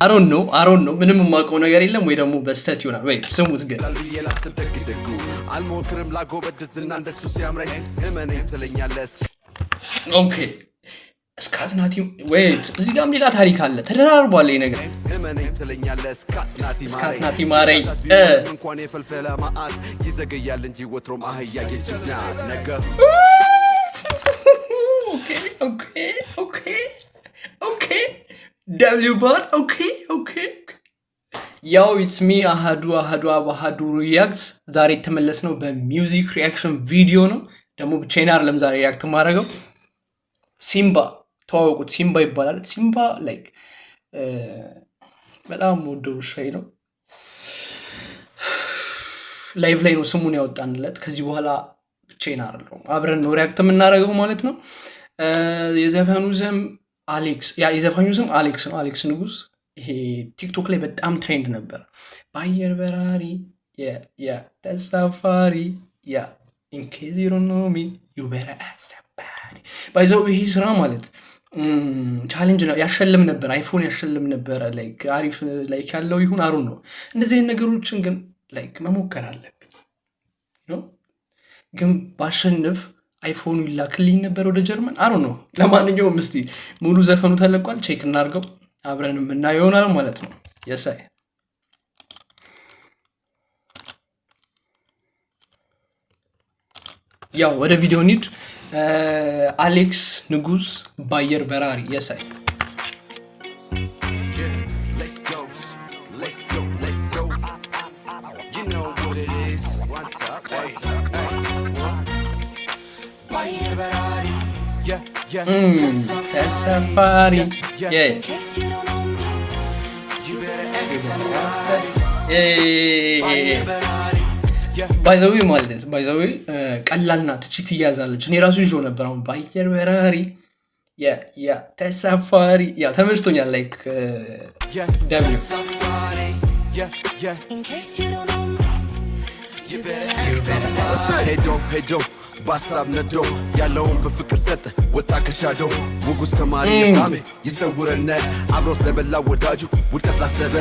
I don't know ምንም የማውቀው ነገር የለም ወይ ደግሞ በስተት ይሆናል ወይ ስሙት ግን አልሞክርም ላጎበድዝና እንደሱ ሲያምረኝ እመነኝ ትለኛለህ ኦኬ ስካትናቲ ዌት እዚህ ጋርም ሌላ ታሪክ አለ ተደራርቧል ይሄ ነገር እመነኝ ትለኛለህ ስካትናቲ ማረኝ እንኳን የፈልፈላ ማአት ይዘገያል እንጂ ወትሮም አህያ የጅብና ነገር ኦኬ W bar okay ያው it's me አሃዱ reacts ዛሬ ተመለስነው በሚውዚክ ሪአክሽን ቪዲዮ ነው ደግሞ ብቻዬን አይደለም ዛሬ ሪአክት ማድረገው ሲምባ ተዋወቁት ሲምባ ይባላል ሲምባ ላይክ በጣም ወደው ሻይ ነው ላይቭ ላይ ነው ስሙን ያወጣንለት ከዚህ በኋላ ብቻዬን አይደለም አብረን ነው ሪአክት የምናደርገው ማለት ነው የዘፈኑ ስም አሌክስ ነው አሌክስ ንጉስ ይሄ ቲክቶክ ላይ በጣም ትሬንድ ነበር ባየር በራሪ ተሳፋሪ in case you don't know me you better ask somebody ባይዘው ይሄ ስራ ማለት ቻሌንጅ ነው ያሸልም ነበር አይፎን ያሸልም ነበር ላይክ አሪፍ ላይክ ያለው ይሁን አሩ ነው እንደዚህ አይነት ነገሮችን ግን ላይክ መሞከር አለብኝ ነው ግን ባሸንፍ አይፎን ይላክልኝ ነበር ወደ ጀርመን አሩ ነው ለማንኛውም እስቲ ሙሉ ዘፈኑ ተለቋል ቼክ እናርገው አብረን እናየው ይሆናል ማለት ነው የሳይ ያው ወደ ቪዲዮ ኒድ አሌክስ ንጉስ ባየር በራሪ የሳይ Safari by the way ቀላልና ትችት ይያዛለች እኔ ራሱ ይዞ ነበር አሁን ባየር በራሪ ተሳፋሪ ተመችቶኛል ላይክ ደብል ሄዶ ባሳብ ነዶ ያለውን በፍቅር ሰጠ ወጣ ከሻዶ ሙጉስ ተማሪ የሳሜ ይሰውረነ አብሮት ለበላ ወዳጁ ውድቀት ላሰበ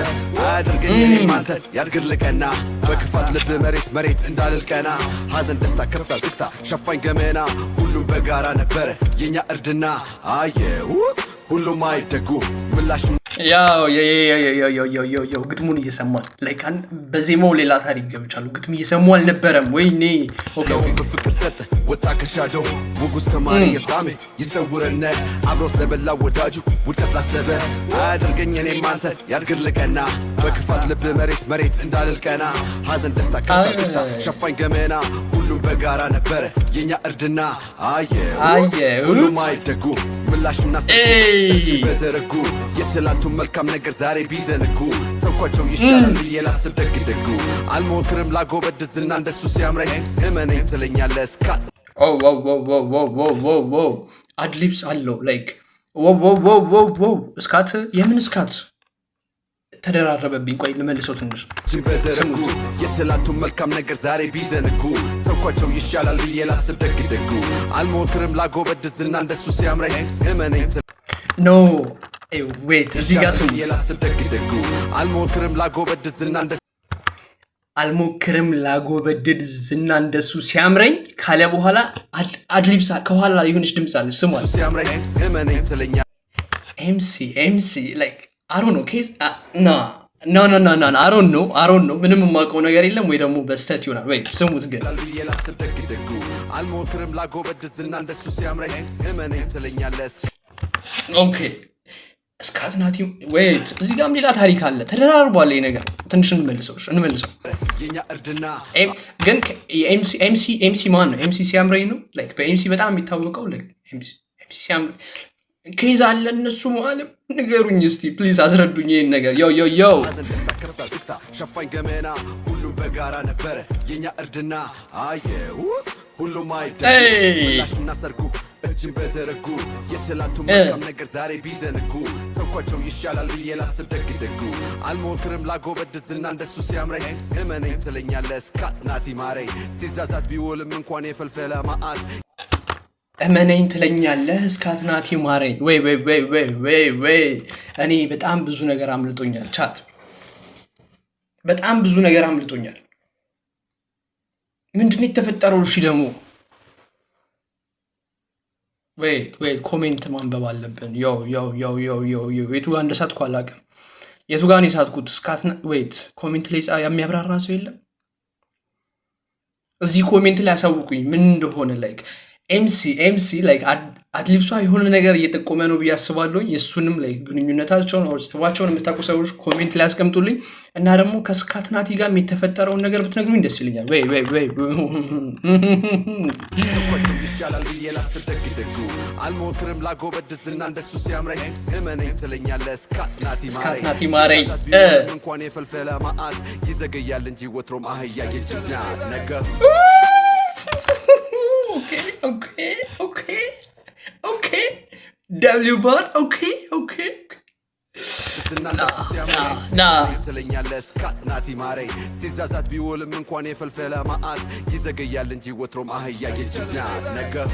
አያደርገኝ እኔም አንተ ያድግልቀና በክፋት ልብ መሬት እንዳልልቀና ሐዘን ደስታ ከፍታ ዝግታ ሸፋኝ ገመና ሁሉም በጋራ ነበረ የኛ እርድና አየው ሁሉም አይደጉ ምላሽ ያው ግጥሙን እየሰማል ላይክ በዜማው ሌላ ታሪክ ገብቻለሁ ግጥም እየሰሙ አልነበረም ወይኔ ኦኬ በፍቅር ሰጠ ወጣ ከሻዶ ሙጉስ ተማሪ የሳሜ ይሰውረነ አብሮት ለበላ ወዳጁ ውድቀት ላሰበ አያደርገኝ እኔም አንተ ያድግልቀና በክፋት ልብ መሬት እንዳልልቀና ሐዘን ደስታ ከፍታ ዝግታ ሸፋኝ ገመና ሁሉም በጋራ ነበረ የኛ እርድና አየው ሁሉም አይደጉ ምላሽና ሰጪ በዘረጉ የትላንቱን መልካም ነገር ዛሬ ቢዘንጉ ተውኳቸው ይሻላል የላስብ ደግደጉ አልሞክርም ላጎበድዝና እንደሱ ሲያምረኝ እመነኝ ትለኛለህ ስካት አድሊፕስ አለው ላይክ ስካት የምን ስካት ተደራረበብኝ ቆይ ልመልሰው ትንሽ በዘረጉ የትላንቱን መልካም ነገር ዛሬ ቢዘንጉ ተውኳቸው ይሻላል የላስብ ደግደጉ አልሞክርም ላጎበድዝና እንደሱ ሲያምረኝ እመነኝ ኖ ዌት እዚህ ጋር ሰው የላስብ ደግደጉ አልሞክርም ላጎበድዝና እንደሱ ሲያምረኝ ካለ በኋላ አድሊፕስ ከኋላ የሆነች ድምጽ አለች ስሟል ሲያምረኝ እመነኝ ትለኛ ኤምሲ ላይክ I don't know case no I don't know ምንም የማውቀው ነገር የለም ወይ ደግሞ በስተት ይሆናል ወይ ስሙት ግን አልሞክርም ላጎበድዝና እንደሱ ሲያምረኝ እመነኝ ትለኛለህ ኦኬ ስካትናቲ ዌት እዚህ ጋርም ሌላ ታሪክ አለ ተደራርቧል ይሄ ነገር ትንሽ እንመልሰው የኛ እርድና ግን ኤምሲ ማን ነው ኤምሲ ሲያምረኝ ነው ላይክ በኤምሲ በጣም የሚታወቀው ላይክ ኤምሲ ሲያምረኝ ከዛ አለ እነሱ ማለት ንገሩኝ እስቲ ፕሊዝ አስረዱኝ ይሄን ነገር ዮ ሸፋኝ ገመና ሁሉም በጋራ ነበረ የኛ እርድና አየው ሁሉም አይደላሽና ሰርጉ እጅን በዘረጉ የትላንቱ መልካም ነገር ዛሬ ቢዘንጉ ተውኳቸው ይሻላል የላስብ ደግደጉ አልሞክርም ላጎበድዝና እንደሱ ሲያምረኝ እመነኝ ትለኛለህ ስካት ናቲ ማረኝ ሲዛዛት ቢውልም እንኳን የፈልፈላ ማአት እመነኝ ትለኛለህ እስካትናቲ ማረኝ። ወይ እኔ በጣም ብዙ ነገር አምልጦኛል። ቻት በጣም ብዙ ነገር አምልጦኛል። ምንድነው የተፈጠረው? እሺ ደግሞ ወይ ኮሜንት ማንበብ አለብን። የቱ ጋር እንደሳትኩ አላውቅም። የቱ ጋር ነው የሳትኩት? ኮሜንት ላይ የሚያብራራ ሰው የለም? እዚህ ኮሜንት ላይ ያሳውቁኝ ምን እንደሆነ። ላይክ ኤምሲ ላይክ አድሊብሷ የሆነ ነገር እየጠቆመ ነው ብዬ አስባለሁ። የእሱንም ላይ ግንኙነታቸውን ጽባቸውን የምታውቁ ሰዎች ኮሜንት ላይ ያስቀምጡልኝ እና ደግሞ ከስካትናቲ ጋር የተፈጠረውን ነገር ብትነግሩኝ ደስ ይለኛል። አልሞክርም ላጎበድትና እንደሱ ሲያምረኝ እመነኝ ትለኛለህ እስካትናቲ ማረኝ። እንኳን የፈልፈለ ማአት ይዘገያል እንጂ ወትሮም አህያ የጅብና ነገር Okay. W bar. Okay. ትለኛለህ እስካትናቲ ማረኝ ሲዛዛት ቢውልም እንኳን የፈልፈለ ማአት ይዘገያል እንጂ ወትሮም አህያ የጅብና ነገር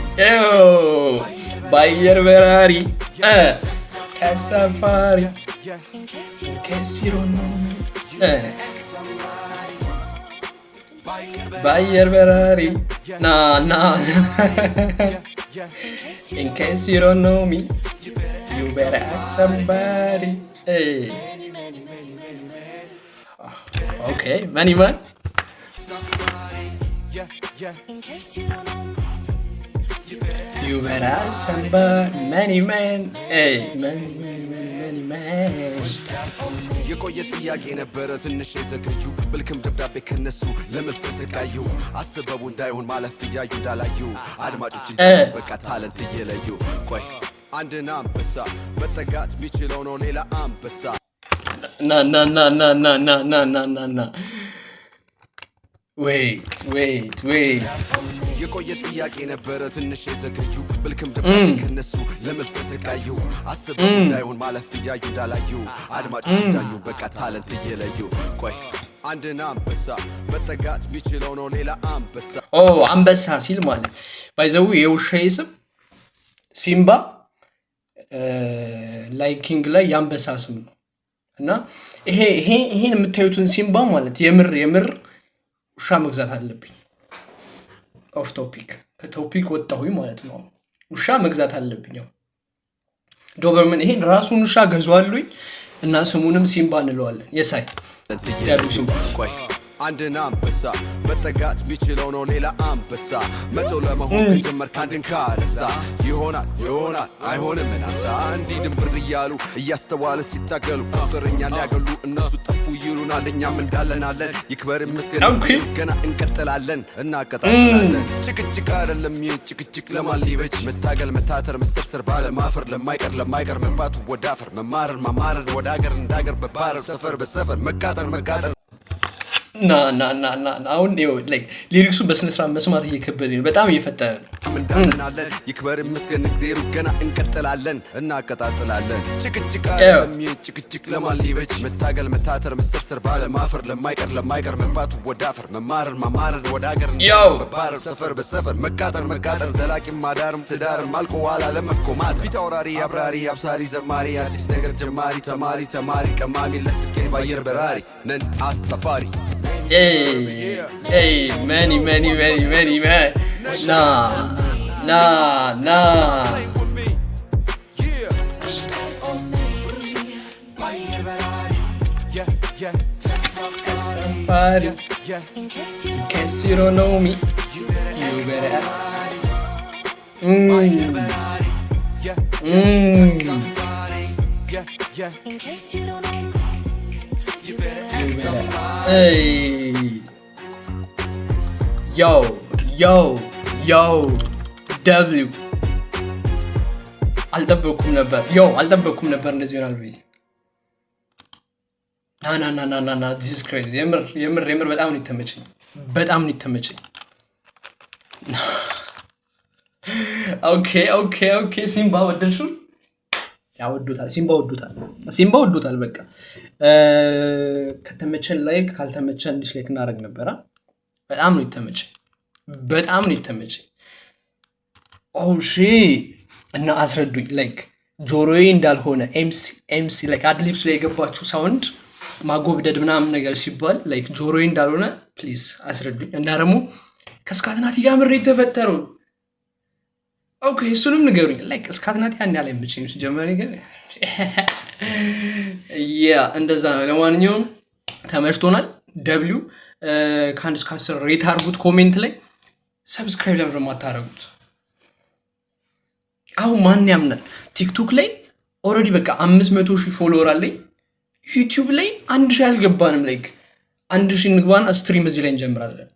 ባየር በራሪ ከሰፋሪ ከሲሮን ባየር በራሪ ና in case you don't know me you better ask somebody. Okay, many man. You better ask somebody. Many man. Hey, many man. የቆየ ጥያቄ ነበረ ትንሽ የዘገዩ ብልክም ደብዳቤ ከነሱ ለመልስ ተሰቃዩ አስበቡ እንዳይሆን ማለፍ እያዩ እንዳላዩ አድማጮች በቃ ታለንት እየለዩ ቆይ አንድን አንበሳ መጠጋት ቢችለው ነው ሌላ አንበሳ ና wait የቆየ ጥያቄ ነበረ ትንሽ የዘገዩ ብልክም ደብዳቤ ከነሱ ለመልስ ተሰቃዩ አስበው እንዳይሆን ማለፍ እያዩ እንዳላዩ አድማጮች እንዳዩ በቃ ታለንት እየለዩ ቆይ አንድን አንበሳ መጠጋት ቢችለው ነው ሌላ አንበሳ አንበሳ ሲል ማለት ባይዘው የውሻዬ ስም ሲምባ ላይኪንግ ላይ የአንበሳ ስም ነው እና ይሄን የምታዩትን ሲምባ ማለት የምር ውሻ መግዛት አለብኝ። ኦፍ ቶፒክ ከቶፒክ ወጣሁኝ ማለት ነው። ውሻ መግዛት አለብኝ። ዶበርመን ይሄን ራሱን ውሻ ገዟሉኝ እና ስሙንም ሲምባ እንለዋለን። የሳይ ያዱ ሲምባ ቆይ አንድን አንበሳ መጠጋት ቢችለው ነው ሌላ አንበሳ መቶ ለመሆን ከጀመር ካንድን ካነሳ ይሆናል አይሆንም እናንሳ እንዲህ ድንብር እያሉ እያስተዋለ ሲታገሉ ቁጥርኛ ሊያገሉ እነሱ ጠፉ ይሉናል እኛም እንዳለናለን ይክበር ይመስገን ገና እንቀጥላለን እናቀጣጥላለን ጭቅጭቅ አይደለም ይህ ጭቅጭቅ ለማን ሊበጅ መታገል መታተር መሰርሰር ባለማፈር ለማይቀር መግባቱ ወዳፈር መማረር ወደ ሀገር እንዳገር በባረር ሰፈር በሰፈር መቃጠር ና አሁን ሊሪክሱ በስነ ስርዓት መስማት እየከበደ ነው። በጣም እየፈጠነ ነው። እንዳለናለን ይክበር ይመስገን እግዚአብሔር ገና እንቀጥላለን እናቀጣጥላለን ጭቅጭቅ አይደለም ጭቅጭቅ ለማን ሊበጅ መታገል መታተር መሰርሰር ባለማፈር ለማይቀር መግባቱ ወዳፈር መማረር ወደ ሀገር በባረር ሰፈር በሰፈር መቃጠር ዘላቂም ማዳርም ትዳርም አልቆ ኋላ ለመኮማት ፊት አውራሪ አብራሪ አብሳሪ ዘማሪ አዲስ ነገር ጀማሪ ተማሪ ቀማሚ ለስኬት ባየር በራሪ ነን አሳፋሪ Hey, many man. Nah. Somebody, in case you don't know me, you better ask. In case you don't know me. Hey, yo, W አልጠበኩም ነበር እንደዚህ ይሆናል ብዬ ና this is crazy የምር በጣም ነው የተመቸኝ ኦኬ ሲምባ ወደድሽው ያወዱታል ሲምባ ወዱታል በቃ ከተመቸን ላይክ ካልተመቸን ዲስላይክ እናደርግ ነበር በጣም ነው የተመቸኝ ኦሺ እና አስረዱኝ ላይክ ጆሮዬ እንዳልሆነ ኤምሲ ላይክ አድሊፕስ ላይ የገባችሁ ሳውንድ ማጎብደድ ምናምን ነገር ሲባል ላይክ ጆሮዬ እንዳልሆነ ፕሊዝ አስረዱኝ። እና ደግሞ ከስካትናቲ ጋር ምሬት ተፈጠረው። ኦኬ እሱንም ንገሩኝ። ላይክ ስካትናቲ ያን ያለ አይመችኝ ሲጀመር ግን ያ እንደዛ ነው። ለማንኛውም ተመችቶናል። ደብሊው ከአንድ እስከ 10 ሬት አድርጉት ኮሜንት ላይ። ሰብስክራይብ ለምን የማታደርጉት? አሁን ማን ያምናል? ቲክቶክ ላይ ኦልሬዲ በቃ 500,000 ፎሎወር አለኝ። ዩቲዩብ ላይ 1,000 አልገባንም። ላይክ 1,000 እንግባና ስትሪም እዚህ ላይ እንጀምራለን።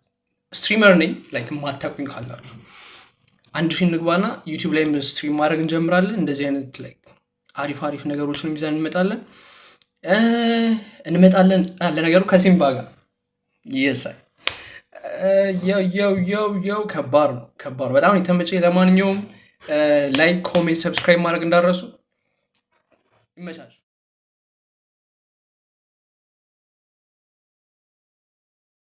ስትሪመር ነኝ ላይክ የማታውቁኝ ካላችሁ 1,000 እንግባና ዩቲዩብ ላይ ስትሪም ማድረግ እንጀምራለን። እንደዚህ አይነት ላይክ አሪፍ ነገሮችን ይዘን እንመጣለን። ለነገሩ ከሲምባ ጋር ይሳይ ያው ከባድ ነው በጣም የተመቸኝ። ለማንኛውም ላይክ፣ ኮሜንት፣ ሰብስክራይብ ማድረግ እንዳረሱ ይመቻል።